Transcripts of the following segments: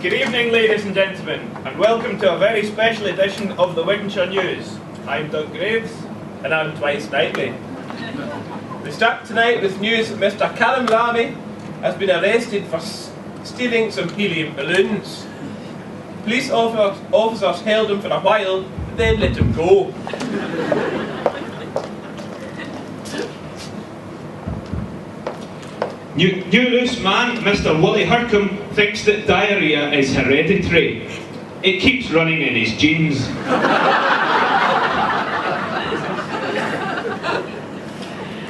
Good evening, ladies and gentlemen, and welcome to a very special edition of the Wigginshire News. I'm Doug Graves. And I'm Twice Knightley. We start tonight with news that Mr. Callum Lamy has been arrested for stealing some helium balloons. Police officers held him for a while, but then let him go. New loose man, Mr. Willie thinks that diarrhea is hereditary. It keeps running in his genes.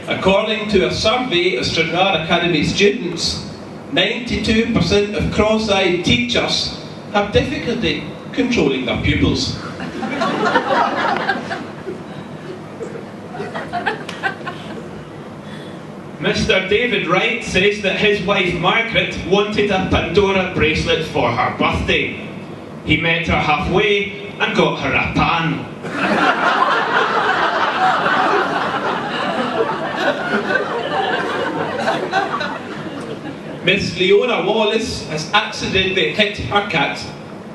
According to a survey of Stranraer Academy students, 92% of cross-eyed teachers have difficulty controlling their pupils. Mr. David Wright says that his wife Margaret wanted a Pandora bracelet for her birthday. He met her halfway and got her a pan. Miss Leona Wallace has accidentally hit her cat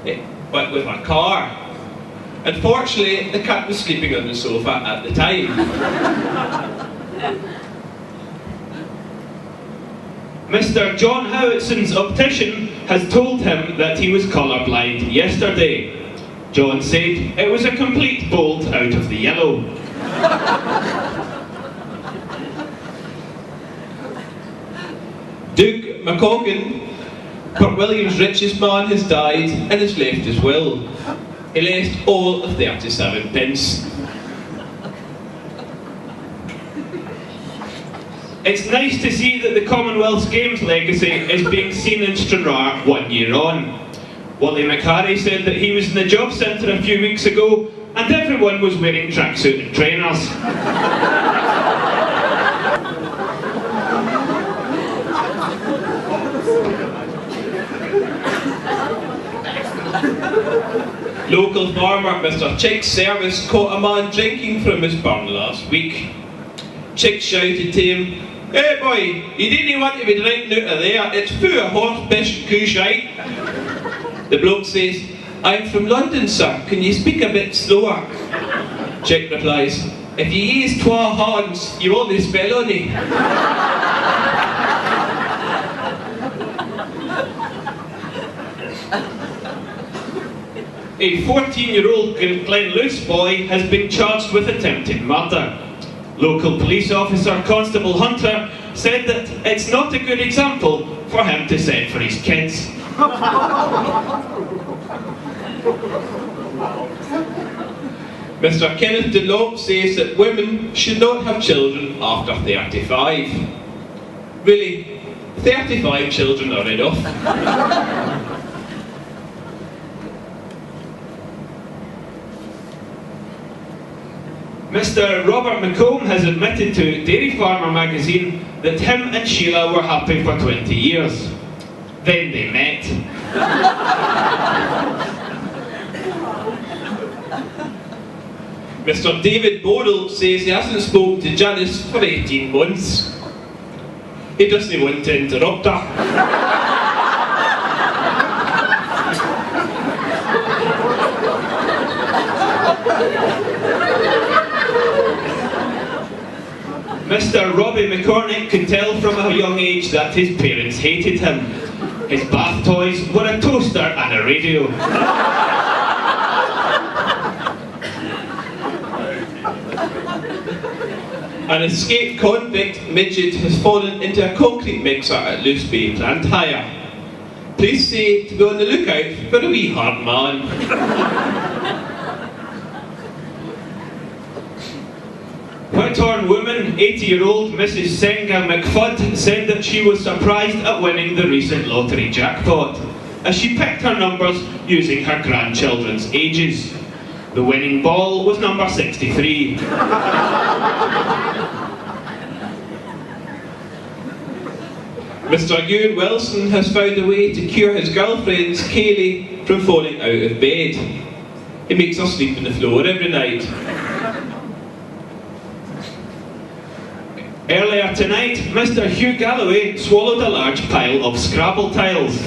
with her car. Unfortunately, the cat was sleeping on the sofa at the time. Mr. John Howitson's optician has told him that he was colourblind yesterday. John said it was a complete bolt out of the yellow. Duke McCoggan, Port William's richest man, has died and has left his will. He left all of 37 pence. It's nice to see that the Commonwealth Games legacy is being seen in Stranraer 1 year on. Willie McHarry said that he was in the job centre a few weeks ago and everyone was wearing tracksuit and trainers. Local farmer Mr. Chick's service caught a man drinking from his barn last week. Chick shouted to him, "Hey boy, you didn't want to be drinking out of there, it's full of horse piss and coo shite." The bloke says, "I'm from London, sir, can you speak a bit slower?" Chick replies, "If you use twa hands, you won't spell on it." A 14-year-old Glenluce boy has been charged with attempted murder. Local police officer Constable Hunter said that it's not a good example for him to set for his kids. Mr. Kenneth Dunlop says that women should not have children after 35. Really, 35 children are enough. Mr. Robert McComb has admitted to Dairy Farmer magazine that him and Sheila were happy for 20 years. Then they met. Mr. David Bodle says he hasn't spoken to Janice for 18 months. He doesn't want to interrupt her. Mr. Robbie McCormick could tell from a young age that his parents hated him. His bath toys were a toaster and a radio. An escaped convict midget has fallen into a concrete mixer at Luce Bay Plantire. Police say to be on the lookout for a wee hard man. Whithorn woman, 80-year-old Mrs. Senga McFudd, said that she was surprised at winning the recent lottery jackpot, as she picked her numbers using her grandchildren's ages. The winning ball was number 63. Mr. Ewan Wilson has found a way to cure his girlfriend's Kaylee from falling out of bed. He makes her sleep on the floor every night. Earlier tonight, Mr. Hugh Galloway swallowed a large pile of Scrabble tiles.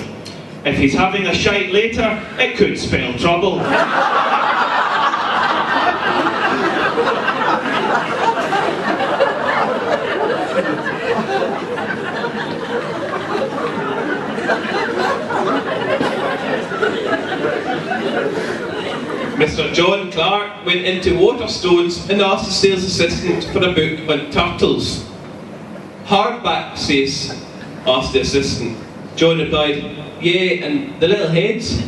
If he's having a shite later, it could spell trouble. Mr. John Clark went into Waterstones and asked the sales assistant for a book on turtles. Hardback, says, asked the assistant. John replied, yeah, and the little heads.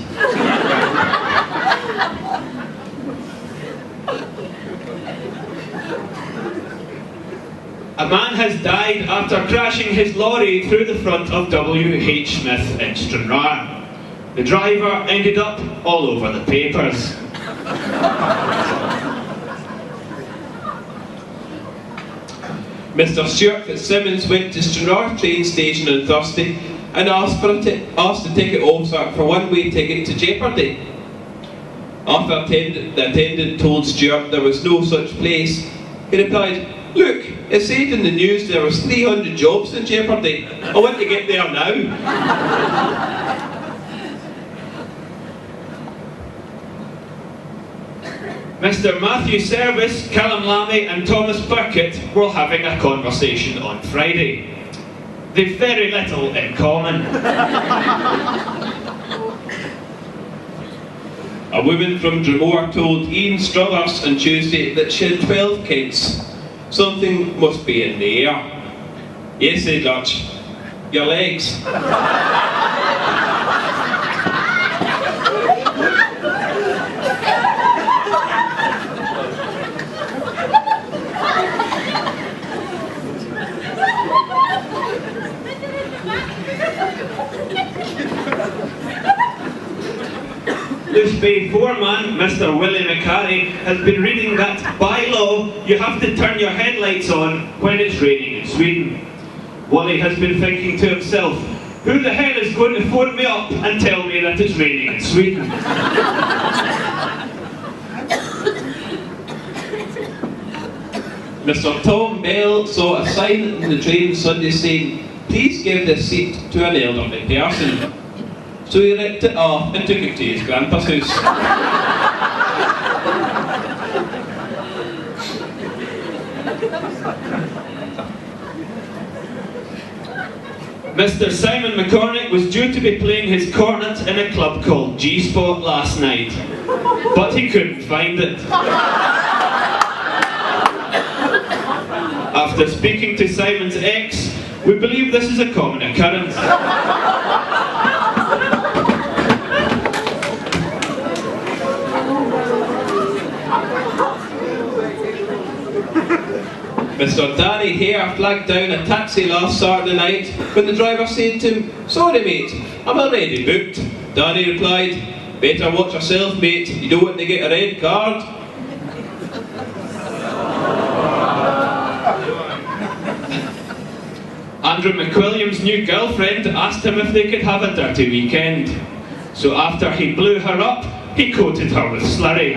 A man has died after crashing his lorry through the front of W.H. Smith in Stranraer. The driver ended up all over the papers. Mr. Stuart Fitzsimmons went to Stranraer train station on Thursday and asked the ticket officer for a one-way ticket to Jeopardy. After the attendant told Stuart there was no such place, he replied, look, it said in the news there was 300 jobs in Jeopardy. I want to get there now. Mr. Matthew Service, Callum Lamy and Thomas Burkett were having a conversation on Friday. They've very little in common. A woman from Dromore told Ian Struthers on Tuesday that she had 12 kids. Something must be in the air. Yes, said Lurch. Your legs. Loose Bay foreman, Mr. Willie McCarry, has been reading that, by law, you have to turn your headlights on when it's raining in Sweden. Willie has been thinking to himself, who the hell is going to phone me up and tell me that it's raining in Sweden? Mr. Tom Bell saw a sign in the train Sunday saying, please give this seat to an elderly person. So he ripped it off and took it to his grandpa's house. Mr. Simon McCormick was due to be playing his cornet in a club called G-Spot last night, but he couldn't find it. After speaking to Simon's ex, we believe this is a common occurrence. Mr. Danny Hare flagged down a taxi last Saturday night when the driver said to him, sorry mate, I'm already booked. Danny replied, better watch yourself mate, you don't want to get a red card. Andrew McWilliam's new girlfriend asked him if they could have a dirty weekend. So after he blew her up, he coated her with slurry.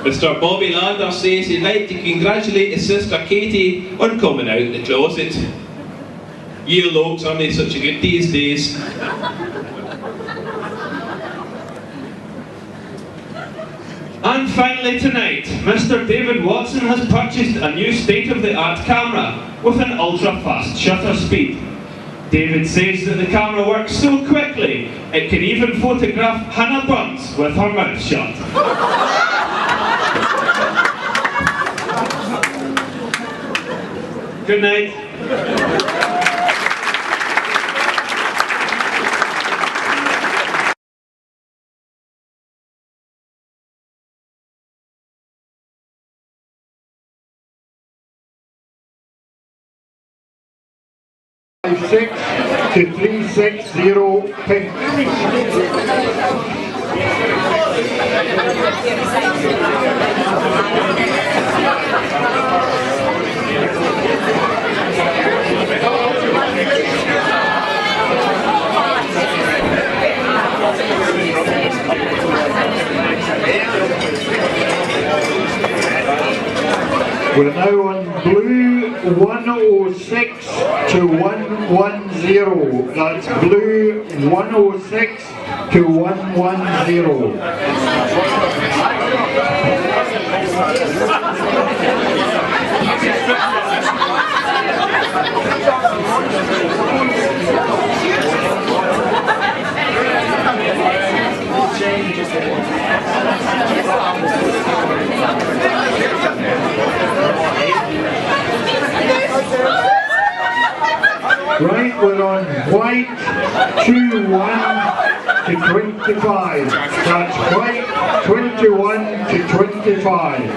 Mr. Bobby Lander says he'd like to congratulate his sister Katie on coming out the closet. Year looks aren't such a good these days. And finally tonight, Mr. David Watson has purchased a new state-of-the-art camera with an ultra-fast shutter speed. David says that the camera works so quickly, it can even photograph Hannah Burns with her mouth shut. Good night. Six to 360 pink. We're now on blue 106 to 110. That's blue 106 to 110. Right, we're on white 21 to 25. That's white 21 to 25.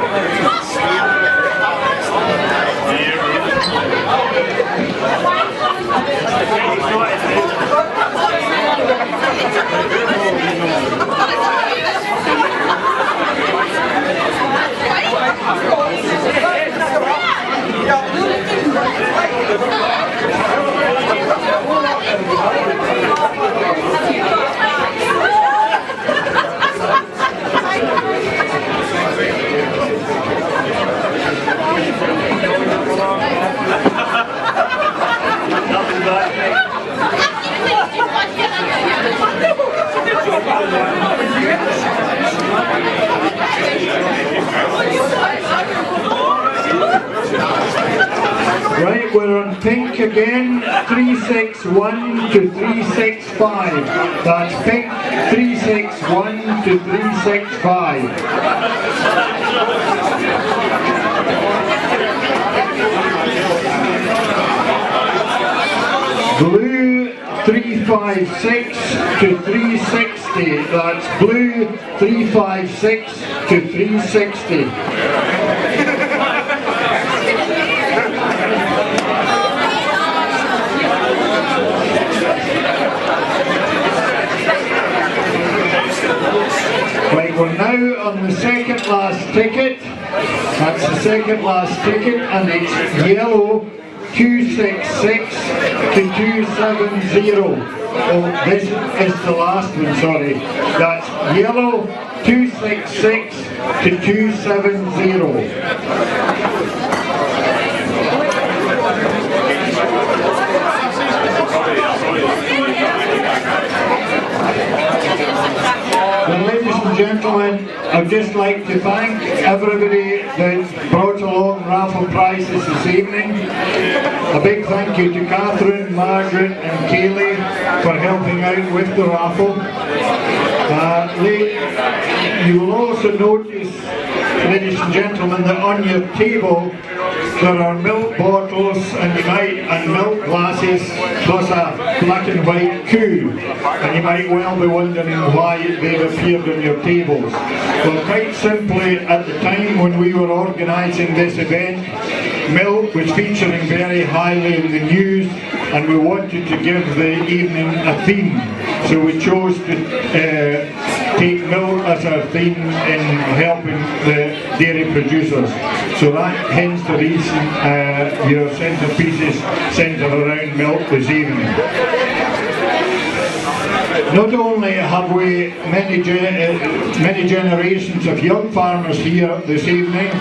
Right, we're on pink again, 361 to 365. That's pink, 361 to 365. Blue 356 to 360. That's blue 356 to 360. Right, we're now on the second last ticket. That's the second last ticket, and it's yellow 266 to 270. Oh, this is the last one, sorry. That's yellow 266 to 270. Well, ladies and gentlemen, I'd just like to thank everybody that brought along raffle prizes this evening. A big thank you to Catherine, Margaret and Kaylee for helping out with the raffle. You will also notice, ladies and gentlemen, that on your table there are milk bottles and milk glasses plus a black and white coo, and you might well be wondering why they've appeared on your tables. Well, quite simply, at the time when we were organising this event, milk was featuring very highly in the news, and we wanted to give the evening a theme, so we chose to take milk as our theme in helping the dairy producers. So that hence the reason your centerpieces centre around milk this evening. Not only have we many generations of young farmers here this evening,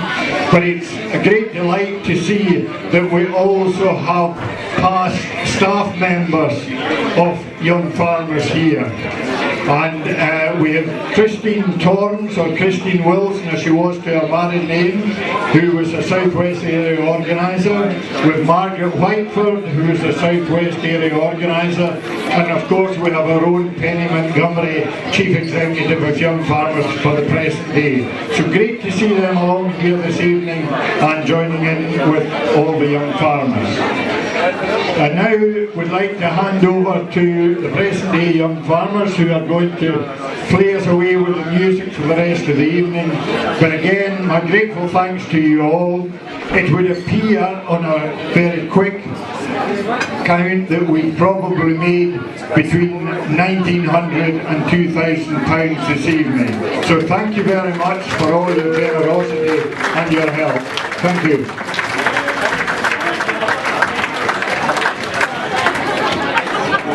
but it's a great delight to see that we also have past staff members of young farmers here. And we have Christine Torrance, or Christine Wilson as she was to her married name, who was a South West area organiser, with Margaret Whiteford, who is a South West area organiser, and of course we have our own Penny Montgomery, Chief Executive of Young Farmers for the present day. So great to see them along here this evening and joining in with all the young farmers. And now we'd like to hand over to the present day young farmers who are going to play us away with the music for the rest of the evening. But again, my grateful thanks to you all. It would appear on a very quick count that we probably made between 1,900 and 2,000 pounds this evening. So thank you very much for all your generosity and your help. Thank you.